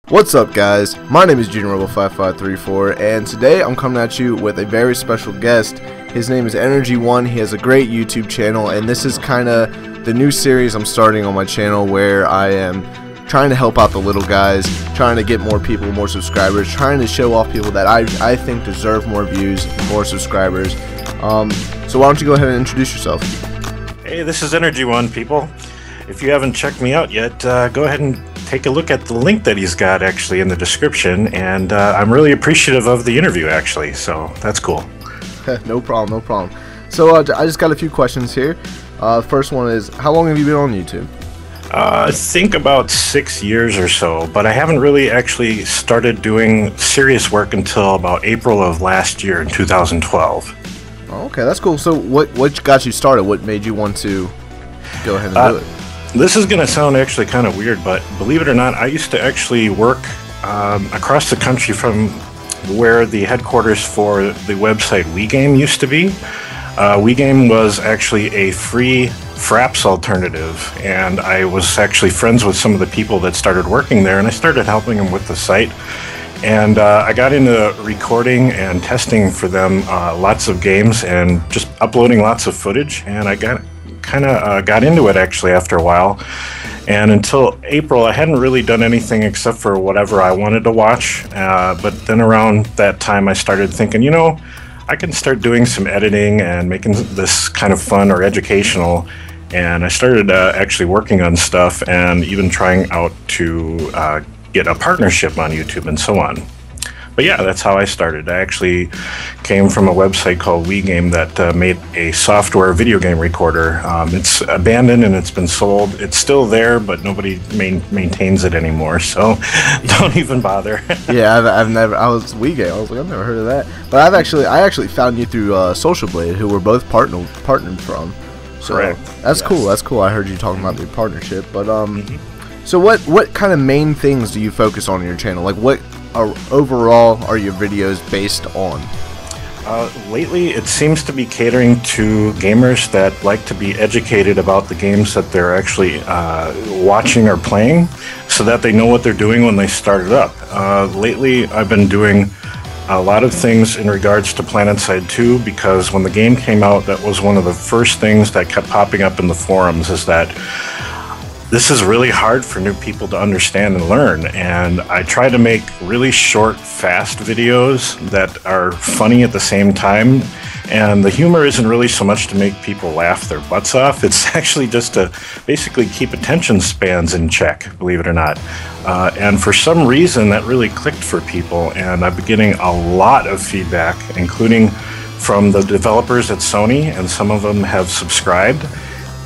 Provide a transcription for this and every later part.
What's up, guys? My name is JuniorRobot5534, and today I'm coming at you with a very special guest. His name is Energyone. He has a great YouTube channel, and this is kind of the new series I'm starting on my channel where I am trying to help out the little guys, trying to get more people, more subscribers, trying to show off people that I think deserve more views and more subscribers. So why don't you go ahead and introduce yourself? Hey, this is Energyone, people. If you haven't checked me out yet, go ahead and take a look at the link that he's got actually in the description, and I'm really appreciative of the interview actually, so that's cool. No problem, no problem. So I just got a few questions here. First one is, how long have you been on YouTube? I think about 6 years or so, but I haven't really actually started doing serious work until about April of last year in 2012. Oh, okay, that's cool. So what got you started? What made you want to go ahead and do it? This is going to sound actually kind of weird, but believe it or not, I used to actually work across the country from where the headquarters for the website WeGame used to be. WeGame was actually a free Fraps alternative, and I was actually friends with some of the people that started working there, and I started helping them with the site. And I got into recording and testing for them lots of games and just uploading lots of footage, and I kind of got into it actually after a while. And until April, I hadn't really done anything except for whatever I wanted to watch. But then around that time, I started thinking, you know, I can start doing some editing and making this kind of fun or educational. And I started actually working on stuff and even trying out to get a partnership on YouTube and so on. But yeah, that's how I started. I actually came from a website called WeGame that made a software video game recorder. It's abandoned and it's been sold. It's still there, but nobody maintains it anymore, so don't even bother. Yeah, I was WeGame. I was like, I've never heard of that. But I actually found you through Social Blade, who we're both partnered from. So correct. That's cool. That's cool. I heard you talking about the partnership. But so what kind of main things do you focus on in your channel? Like, what overall are your videos based on? Lately, it seems to be catering to gamers that like to be educated about the games that they're actually watching or playing, so that they know what they're doing when they start it up. Lately, I've been doing a lot of things in regards to PlanetSide 2, because when the game came out, that was one of the first things that kept popping up in the forums, is that this is really hard for new people to understand and learn, and I try to make really short, fast videos that are funny at the same time. And the humor isn't really so much to make people laugh their butts off, it's actually just to basically keep attention spans in check, believe it or not. And for some reason that really clicked for people, and I've been getting a lot of feedback, including from the developers at Sony, and some of them have subscribed,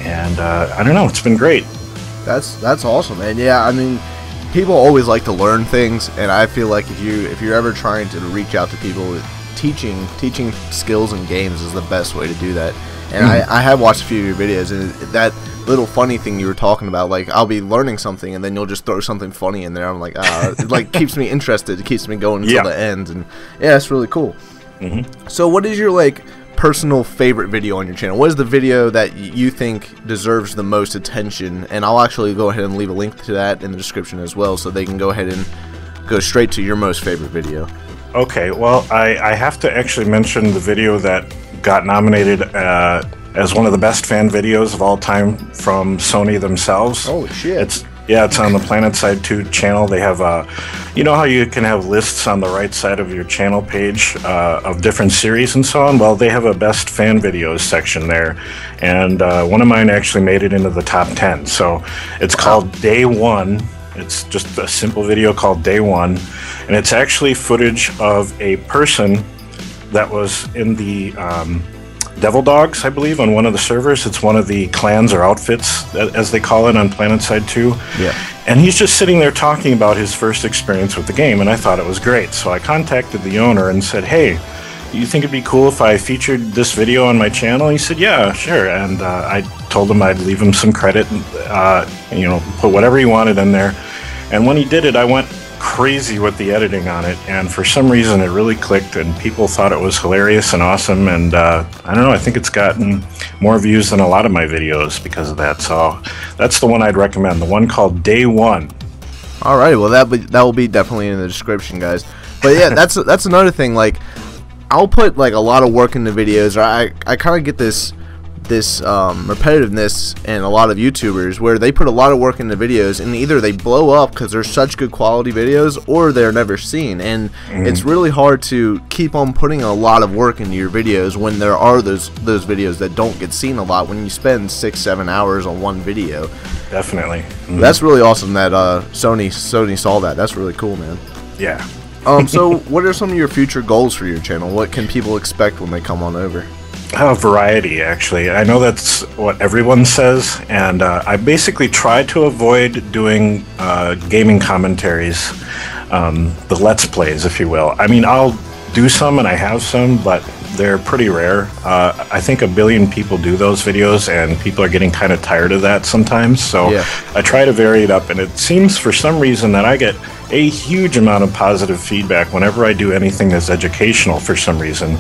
and I don't know, it's been great. That's awesome, man. Yeah, I mean, people always like to learn things, and I feel like if you're ever trying to reach out to people, teaching skills in games is the best way to do that. And I have watched a few of your videos, and that little funny thing you were talking about, like, I'll be learning something and then you'll just throw something funny in there. I'm like, it like keeps me interested. It keeps me going until the end, and yeah, it's really cool. So what is your personal favorite video on your channel? What is the video that you think deserves the most attention? And I'll actually go ahead and leave a link to that in the description as well, so they can go ahead and go straight to your most favorite video. Okay, well, I have to actually mention the video that got nominated as one of the best fan videos of all time from Sony themselves. Holy shit. It's on the PlanetSide 2 channel. They have you know how you can have lists on the right side of your channel page of different series and so on? Well, they have a best fan videos section there, and one of mine actually made it into the top 10. So it's called Day 1. It's just a simple video called Day 1, and it's actually footage of a person that was in the Devil Dogs, I believe, on one of the servers. It's one of the clans or outfits, as they call it on PlanetSide 2. Yeah. And he's just sitting there talking about his first experience with the game, and I thought it was great. So I contacted the owner and said, hey, you think it'd be cool if I featured this video on my channel? He said, yeah, sure. And I told him I'd leave him some credit, and, you know, put whatever he wanted in there. And when he did it, I went crazy with the editing on it, and for some reason it really clicked, and people thought it was hilarious and awesome, and I don't know, I think it's gotten more views than a lot of my videos because of that. So that's the one I'd recommend, the one called Day 1. Alright, well that will be definitely in the description, guys. But yeah, that's another thing. Like, I'll put like a lot of work into videos. Or I kind of get this repetitiveness in a lot of YouTubers where they put a lot of work into videos and either they blow up because they're such good quality videos or they're never seen, and it's really hard to keep on putting a lot of work into your videos when there are those videos that don't get seen a lot when you spend 6-7 hours on one video. Definitely. That's really awesome that Sony saw that. That's really cool, man. Yeah. So what are some of your future goals for your channel? What can people expect when they come on over? Variety, actually. I know that's what everyone says, and I basically try to avoid doing gaming commentaries, the Let's Plays, if you will. I mean, I'll do some, and I have some, but they're pretty rare. I think 1 billion people do those videos, and people are getting kind of tired of that sometimes, so yeah. I try to vary it up, and it seems for some reason that I get a huge amount of positive feedback whenever I do anything that's educational for some reason.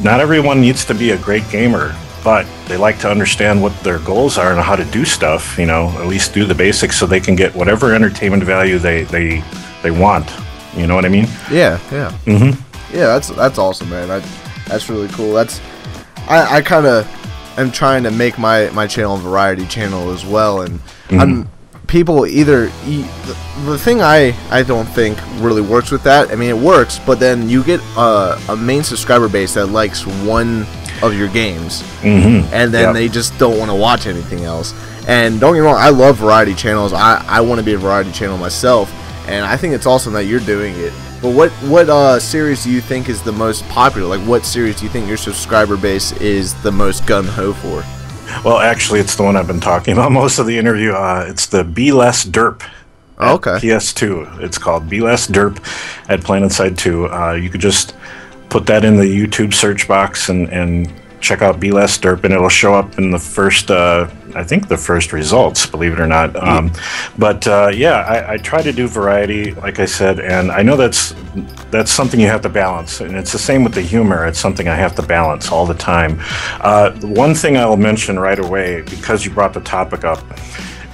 Not everyone needs to be a great gamer, but they like to understand what their goals are and how to do stuff, you know, at least do the basics so they can get whatever entertainment value they want. You know what I mean? Yeah, yeah. Yeah, that's awesome, man. That's really cool. I kind of am trying to make my channel a variety channel as well, and people either the thing I don't think really works with that. I mean, it works, but then you get a main subscriber base that likes one of your games, and then they just don't want to watch anything else. And don't get me wrong, I love variety channels. I want to be a variety channel myself, and I think it's awesome that you're doing it. But what series do you think is the most popular? Like, what series do you think your subscriber base is the most gun-ho for? Well, actually, it's the one I've been talking about most of the interview. It's the Be Less Derp. Okay. PS2. It's called Be Less Derp at PlanetSide 2. You could just put that in the YouTube search box and check out Be Less Derp, and it'll show up in the first, I think the first results, believe it or not. Yeah, I try to do variety, like I said, and I know that's something you have to balance, and it's the same with the humor. It's something I have to balance all the time. One thing I'll mention right away, because you brought the topic up,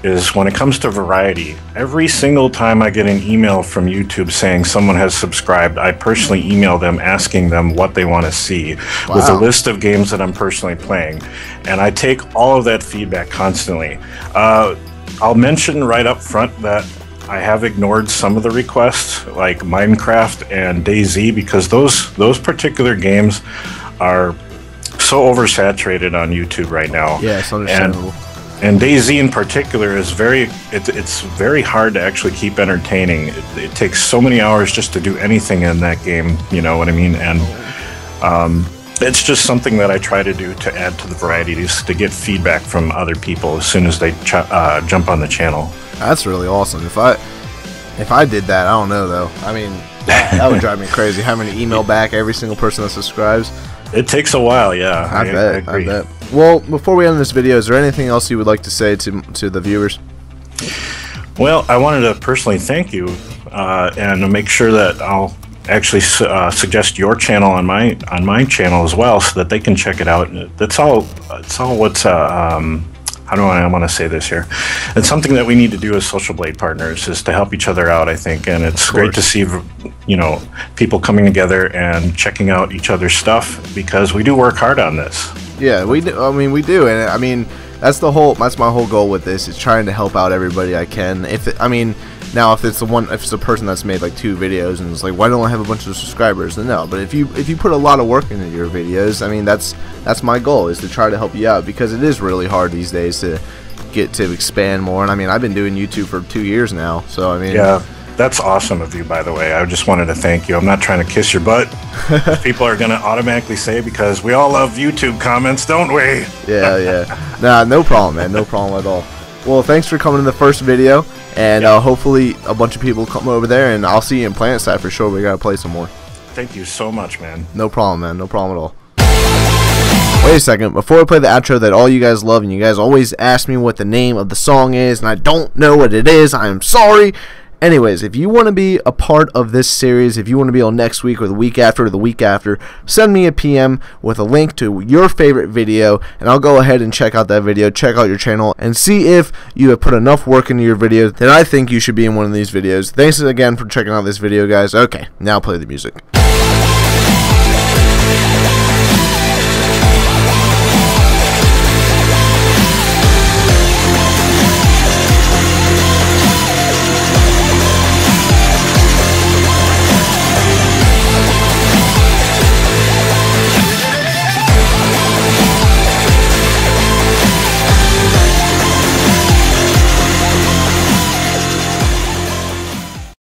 is when it comes to variety, every single time I get an email from YouTube saying someone has subscribed, I personally email them asking them what they want to see with a list of games that I'm personally playing. And I take all of that feedback constantly. I'll mention right up front that I have ignored some of the requests, like Minecraft and DayZ, because those particular games are so oversaturated on YouTube right now. Yeah, it's understandable. And DayZ in particular is it's very hard to actually keep entertaining. It takes so many hours just to do anything in that game, you know what I mean? And it's just something that I try to do to add to the variety, just to get feedback from other people as soon as they jump on the channel. That's really awesome. If I did that, I don't know though. I mean, that would drive me crazy. Having to email back every single person that subscribes. It takes a while, yeah. I bet. Well, before we end this video, is there anything else you would like to say to the viewers? Well, I wanted to personally thank you and make sure that I'll actually suggest your channel on my channel as well, so that they can check it out. That's all. It's all what's how do I want to say this here? It's something that we need to do as Social Blade partners, is to help each other out, I think, and it's great to see, you know, people coming together and checking out each other's stuff, because we do work hard on this. Yeah, we do. I mean, we do, and I mean, that's my whole goal with this, is trying to help out everybody I can. Now, if it's a person that's made like 2 videos and it's like, why don't I have a bunch of subscribers? Then no. But if you put a lot of work into your videos, I mean, that's my goal, is to try to help you out, because it is really hard these days to get to expand more. And I mean, I've been doing YouTube for 2 years now, so I mean, yeah. That's awesome of you, by the way. I just wanted to thank you. I'm not trying to kiss your butt. People are going to automatically say, because we all love YouTube comments, don't we? Yeah. Nah, no problem, man. No problem at all. Well, thanks for coming to the first video, and hopefully a bunch of people come over there, and I'll see you in PlanetSide for sure. We got to play some more. Thank you so much, man. No problem, man. No problem at all. Wait a second. Before I play the outro that all you guys love, and you guys always ask me what the name of the song is, and I don't know what it is, I am sorry. Anyways, if you want to be a part of this series, if you want to be on next week or the week after, send me a PM with a link to your favorite video, and I'll go ahead and check out that video, check out your channel, and see if you have put enough work into your video that I think you should be in one of these videos. Thanks again for checking out this video, guys. Okay, now play the music.